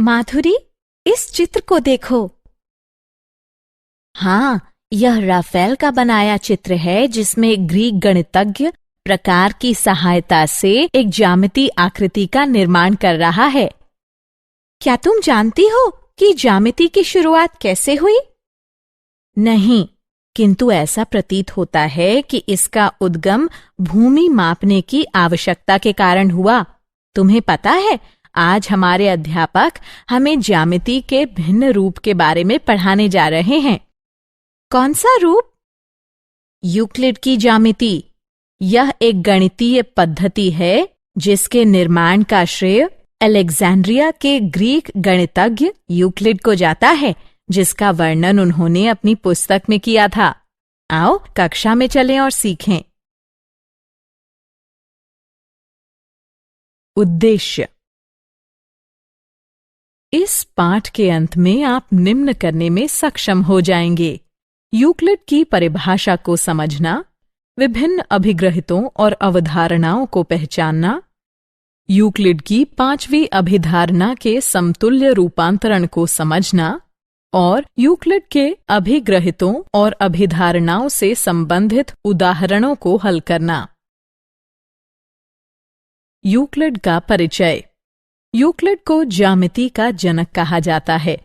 माधुरी, इस चित्र को देखो। हाँ, यह राफेल का बनाया चित्र है जिसमें ग्रीक गणितज्ञ प्रकार की सहायता से एक ज्यामितीय आकृति का निर्माण कर रहा है। क्या तुम जानती हो कि ज्यामिति की शुरुआत कैसे हुई? नहीं, किंतु ऐसा प्रतीत होता है कि इसका उद्गम भूमि मापने की आवश्यकता के कारण हुआ। तुम्हें पता है, आज हमारे अध्यापक हमें ज्यामिति के भिन्न रूप के बारे में पढ़ाने जा रहे हैं। कौन सा रूप? यूक्लिड की ज्यामिति। यह एक गणितीय पद्धति है जिसके निर्माण का श्रेय अलेक्जेंड्रिया के ग्रीक गणितज्ञ यूक्लिड को जाता है, जिसका वर्णन उन्होंने अपनी पुस्तक में किया था। आओ कक्षा में चलें और सीखें। उद्देश्य। इस पाठ के अंत में आप निम्न करने में सक्षम हो जाएंगे: यूक्लिड की परिभाषा को समझना, विभिन्न अभिग्रहितों और अवधारणाओं को पहचानना, यूक्लिड की 5वीं अभिधारणा के समतुल्य रूपांतरण को समझना और यूक्लिड के अभिग्रहितों और अभिधारणाओं से संबंधित उदाहरणों को हल करना। यूक्लिड का परिचय। यूक्लिड को ज्यामिति का जनक कहा जाता है,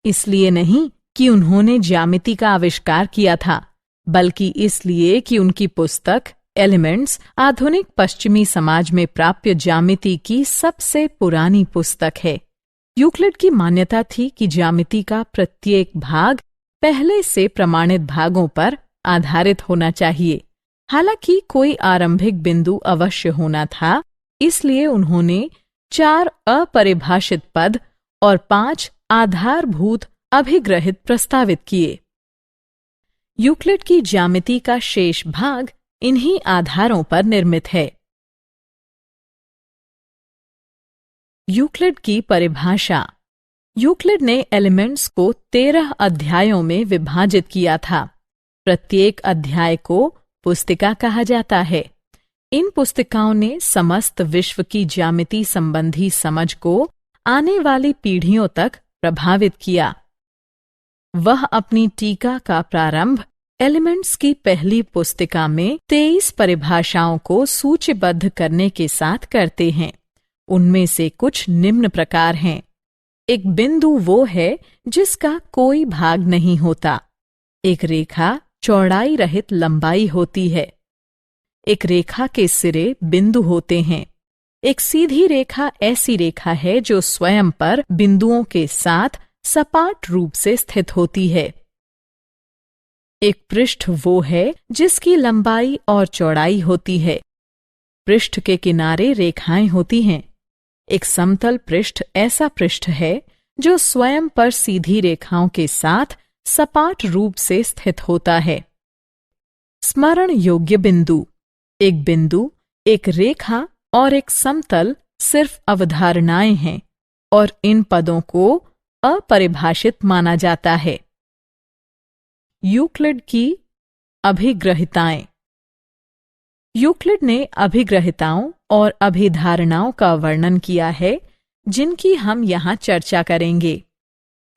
इसलिए नहीं कि उन्होंने ज्यामिति का आविष्कार किया था, बल्कि इसलिए कि उनकी पुस्तक एलिमेंट्स आधुनिक पश्चिमी समाज में प्राप्य ज्यामिति की सबसे पुरानी पुस्तक है। यूक्लिड की मान्यता थी कि ज्यामिति का प्रत्येक भाग पहले से प्रमाणित भागों पर आधारित होना चाहिए। हालांकि कोई आरंभिक बिंदु अवश्य होना था, इसलिए उन्होंने 4 अपरिभाषित पद और 5 आधारभूत अभिग्रहित प्रस्तावित किए। यूक्लिड की ज्यामिति का शेष भाग इन्हीं आधारों पर निर्मित है। यूक्लिड की परिभाषा। यूक्लिड ने एलिमेंट्स को 13 अध्यायों में विभाजित किया था। प्रत्येक अध्याय को पुस्तिका कहा जाता है। इन पुस्तिकाओं ने समस्त विश्व की ज्यामिति संबंधी समझ को आने वाली पीढ़ियों तक प्रभावित किया। वह अपनी टीका का प्रारंभ एलिमेंट्स की पहली पुस्तिका में 23 परिभाषाओं को सूचीबद्ध करने के साथ करते हैं। उनमें से कुछ निम्न प्रकार हैं। एक बिंदु वो है जिसका कोई भाग नहीं होता। एक रेखा चौड़ाई रहित लंबाई होती है। एक रेखा के सिरे बिंदु होते हैं। एक सीधी रेखा ऐसी रेखा है जो स्वयं पर बिंदुओं के साथ सपाट रूप से स्थित होती है। एक पृष्ठ वो है जिसकी लंबाई और चौड़ाई होती है। पृष्ठ के किनारे रेखाएं होती हैं। एक समतल पृष्ठ ऐसा पृष्ठ है जो स्वयं पर सीधी रेखाओं के साथ सपाट रूप से स्थित होता है। स्मरण योग्य बिंदु। एक बिंदु, एक रेखा और एक समतल सिर्फ अवधारणाएं हैं और इन पदों को अपरिभाषित माना जाता है। यूक्लिड की अभिग्रहिताएं। यूक्लिड ने अभिग्रहिताओं और अभिधारणाओं का वर्णन किया है जिनकी हम यहाँ चर्चा करेंगे।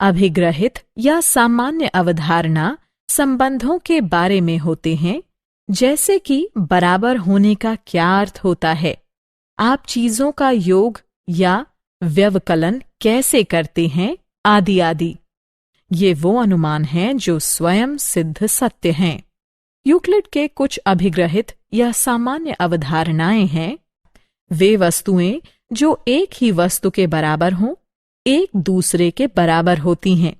अभिग्रहित या सामान्य अवधारणा संबंधों के बारे में होते हैं, जैसे कि बराबर होने का क्या अर्थ होता है, आप चीजों का योग या व्यवकलन कैसे करते हैं, आदि आदि। ये वो अनुमान हैं जो स्वयं सिद्ध सत्य हैं। यूक्लिड के कुछ अभिग्रहित या सामान्य अवधारणाएं हैं। वे वस्तुएं जो एक ही वस्तु के बराबर हों, एक दूसरे के बराबर होती हैं।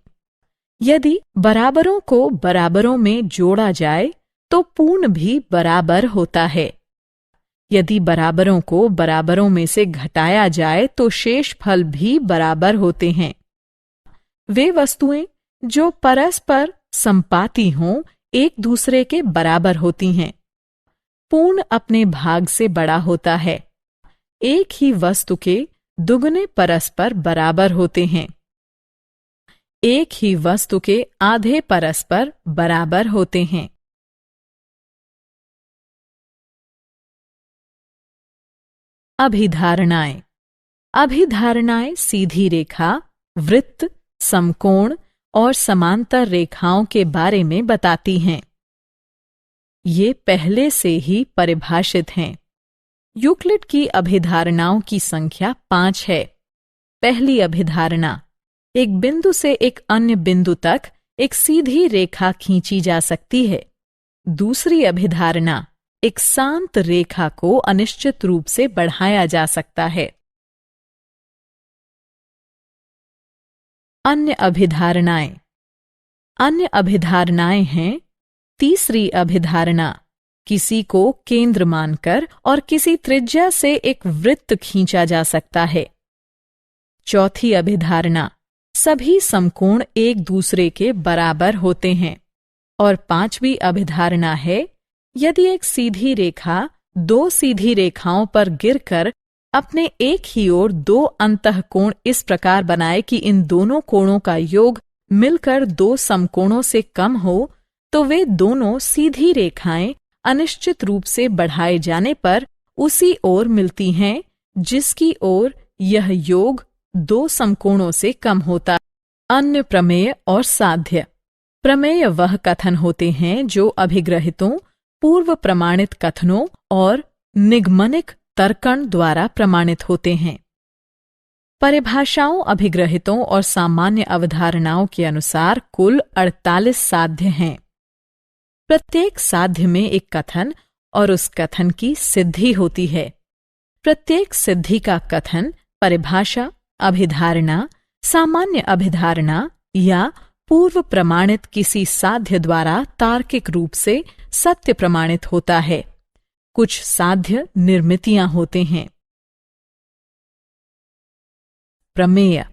यदि बराबरों को बराबरों में जोड़ा जाए तो पूर्ण भी बराबर होता है। यदि बराबरों को बराबरों में से घटाया जाए तो शेष फल भी बराबर होते हैं। वे वस्तुएं जो परस्पर संपाती हों, एक दूसरे के बराबर होती हैं। पूर्ण अपने भाग से बड़ा होता है। एक ही वस्तु के दुगने परस्पर बराबर होते हैं। एक ही वस्तु के आधे परस्पर बराबर होते हैं। अभिधारणाएं। अभिधारणाएं सीधी रेखा, वृत्त, समकोण और समांतर रेखाओं के बारे में बताती हैं। ये पहले से ही परिभाषित हैं। यूक्लिड की अभिधारणाओं की संख्या 5 है। पहली अभिधारणा, एक बिंदु से एक अन्य बिंदु तक एक सीधी रेखा खींची जा सकती है। दूसरी अभिधारणा, एक शांत रेखा को अनिश्चित रूप से बढ़ाया जा सकता है। अन्य अभिधारणाएं। अन्य अभिधारणाएं हैं: तीसरी अभिधारणा, किसी को केंद्र मानकर और किसी त्रिज्या से एक वृत्त खींचा जा सकता है। चौथी अभिधारणा, सभी समकोण एक दूसरे के बराबर होते हैं। और पांचवी अभिधारणा है, यदि एक सीधी रेखा दो सीधी रेखाओं पर गिरकर अपने एक ही ओर दो अंतःकोण इस प्रकार बनाए कि इन दोनों कोणों का योग मिलकर दो समकोणों से कम हो, तो वे दोनों सीधी रेखाएं अनिश्चित रूप से बढ़ाए जाने पर उसी ओर मिलती हैं जिसकी ओर यह योग दो समकोणों से कम होता। अन्य प्रमेय और साध्य। प्रमेय वह कथन होते हैं जो अभिग्रहितों, पूर्व प्रमाणित कथनों और निगमनिक तर्कण द्वारा प्रमाणित होते हैं। परिभाषाओं, अभिग्रहितों और सामान्य अवधारणाओं के अनुसार कुल 48 साध्य हैं। प्रत्येक साध्य में एक कथन और उस कथन की सिद्धि होती है। प्रत्येक सिद्धि का कथन परिभाषा, अभिधारणा, सामान्य अभिधारणा या पूर्व प्रमाणित किसी साध्य द्वारा तार्किक रूप से सत्य प्रमाणित होता है। कुछ साध्य निर्मितियां होते हैं। प्रमेय,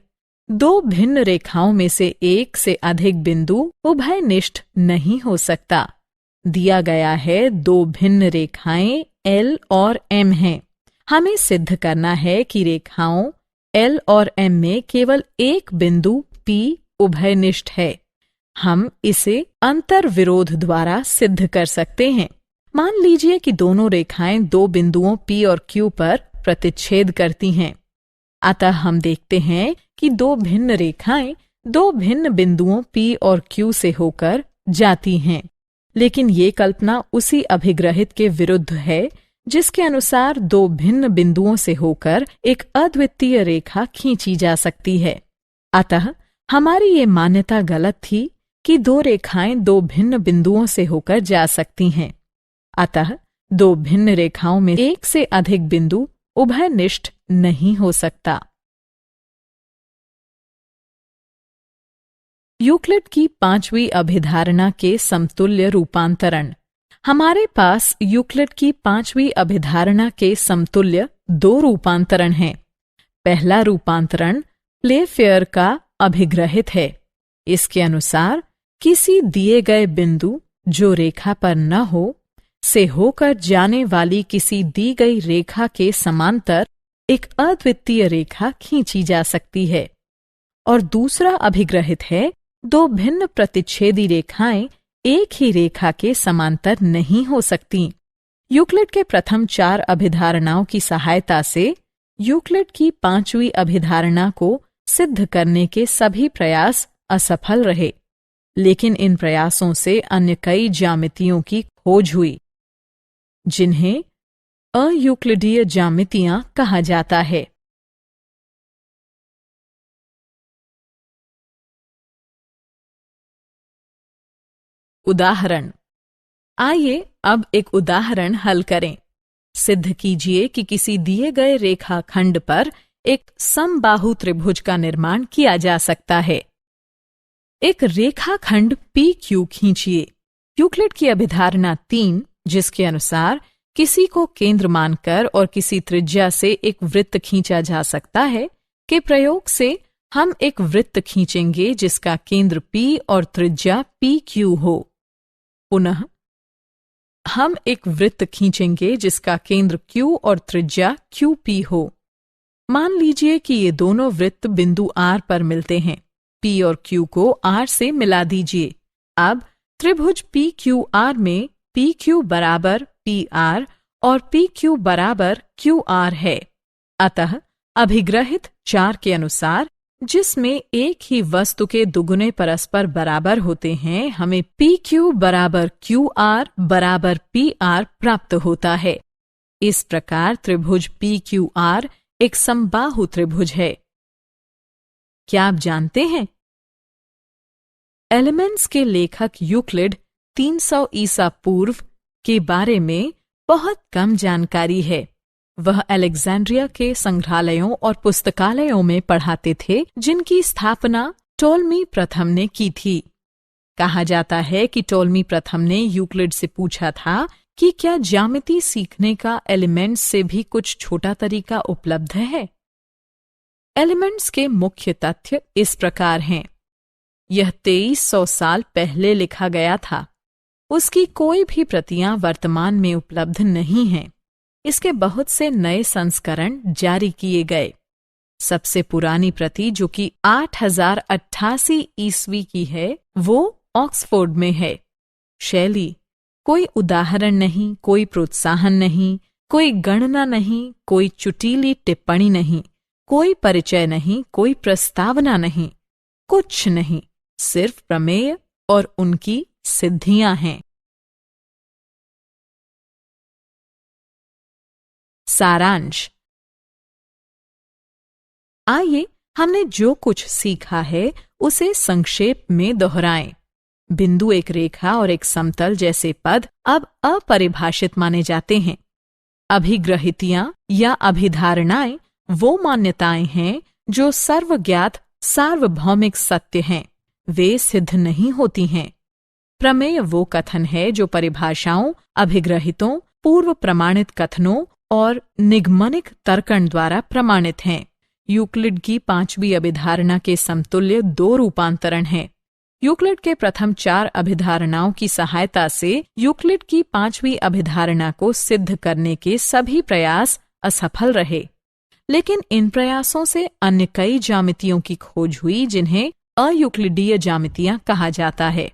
दो भिन्न रेखाओं में से एक से अधिक बिंदु उभयनिष्ठ नहीं हो सकता। दिया गया है दो भिन्न रेखाएं L और M हैं। हमें सिद्ध करना है कि रेखाओं L और M में केवल एक बिंदु P उभयनिष्ठ है। हम इसे अंतर विरोध द्वारा सिद्ध कर सकते हैं। मान लीजिए कि दोनों रेखाएं दो बिंदुओं P और Q पर प्रतिच्छेद करती हैं। अतः हम देखते हैं कि दो भिन्न रेखाएं दो भिन्न बिंदुओं P और Q से होकर जाती हैं। लेकिन ये कल्पना उसी अभिग्रहित के विरुद्ध है जिसके अनुसार दो भिन्न बिंदुओं से होकर एक अद्वितीय रेखा खींची जा सकती है। अतः हमारी ये मान्यता गलत थी कि दो रेखाएं दो भिन्न बिंदुओं से होकर जा सकती हैं। अतः दो भिन्न रेखाओं में एक से अधिक बिंदु उभयनिष्ठ नहीं हो सकता। यूक्लिड की पांचवी अभिधारणा के समतुल्य रूपांतरण। हमारे पास यूक्लिड की पांचवी अभिधारणा के समतुल्य दो रूपांतरण हैं। पहला रूपांतरण प्लेफेयर का अभिग्रहित है। इसके अनुसार किसी दिए गए बिंदु जो रेखा पर न हो से होकर जाने वाली किसी दी गई रेखा के समांतर एक अद्वितीय रेखा खींची जा सकती है। और दूसरा अभिग्रहित है, दो भिन्न प्रतिच्छेदी रेखाएं एक ही रेखा के समांतर नहीं हो सकती। यूक्लिड के प्रथम 4 अभिधारणाओं की सहायता से यूक्लिड की पांचवी अभिधारणा को सिद्ध करने के सभी प्रयास असफल रहे। लेकिन इन प्रयासों से अन्य कई ज्यामितियों की खोज हुई जिन्हें अयूक्लिडीय ज्यामितियां कहा जाता है। उदाहरण। आइए अब एक उदाहरण हल करें। सिद्ध कीजिए कि किसी दिए गए रेखाखंड पर एक समबाहु त्रिभुज का निर्माण किया जा सकता है। एक रेखाखंड PQ खींचिए। यूक्लिड की अभिधारणा 3, जिसके अनुसार किसी को केंद्र मानकर और किसी त्रिज्या से एक वृत्त खींचा जा सकता है, के प्रयोग से हम एक वृत्त खींचेंगे जिसका केंद्र P और त्रिज्या PQ हो। पुनः हम एक वृत्त खींचेंगे जिसका केंद्र Q और त्रिज्या QP हो। मान लीजिए कि ये दोनों वृत्त बिंदु R पर मिलते हैं। P और Q को R से मिला दीजिए। अब त्रिभुज PQR में PQ बराबर PR और PQ बराबर QR है। अतः अभिग्रहित 4 के अनुसार जिसमें एक ही वस्तु के दुगुने परस्पर बराबर होते हैं, हमें PQ बराबर QR बराबर PR प्राप्त होता है। इस प्रकार त्रिभुज PQR एक समबाहु त्रिभुज है। क्या आप जानते हैं? एलिमेंट्स के लेखक यूक्लिड 300 ईसा पूर्व के बारे में बहुत कम जानकारी है। वह अलेक्जेंड्रिया के संग्रहालयों और पुस्तकालयों में पढ़ाते थे, जिनकी स्थापना टोलमी प्रथम ने की थी। कहा जाता है कि टोलमी प्रथम ने यूक्लिड से पूछा था कि क्या ज्यामिति सीखने का एलिमेंट्स से भी कुछ छोटा तरीका उपलब्ध है। एलिमेंट्स के मुख्य तथ्य इस प्रकार हैं। यह 2300 साल पहले लिखा गया था। उसकी कोई भी प्रतियां वर्तमान में उपलब्ध नहीं हैं। इसके बहुत से नए संस्करण जारी किए गए। सबसे पुरानी प्रति, जो कि 8088 ईस्वी की है, वो ऑक्सफोर्ड में है। शैली: कोई उदाहरण नहीं, कोई प्रोत्साहन नहीं, कोई गणना नहीं, कोई चुटीली टिप्पणी नहीं, कोई परिचय नहीं, कोई प्रस्तावना नहीं, कुछ नहीं, सिर्फ प्रमेय और उनकी सिद्धियां हैं। सारांश: आइए हमने जो कुछ सीखा है उसे संक्षेप में दोहराएं। बिंदु, एक रेखा और एक समतल जैसे पद अब अपरिभाषित माने जाते हैं। अभिग्रहितियां या अभिधारणाएं वो मान्यताएं हैं जो सर्वज्ञात सार्वभौमिक सत्य हैं। वे सिद्ध नहीं होती हैं। प्रमेय वो कथन है जो परिभाषाओं, अभिग्रहितों, पूर्व प्रमाणित कथनों और निगमनिक तर्कण द्वारा प्रमाणित हैं। यूक्लिड की 5वीं अभिधारणा के समतुल्य 2 रूपांतरण हैं। यूक्लिड के प्रथम 4 अभिधारणाओं की सहायता से यूक्लिड की 5वीं अभिधारणा को सिद्ध करने के सभी प्रयास असफल रहे। लेकिन इन प्रयासों से अन्य कई ज्यामितियों की खोज हुई, जिन्हें अयूक्लिडीय ज्यामितियां कहा जाता है।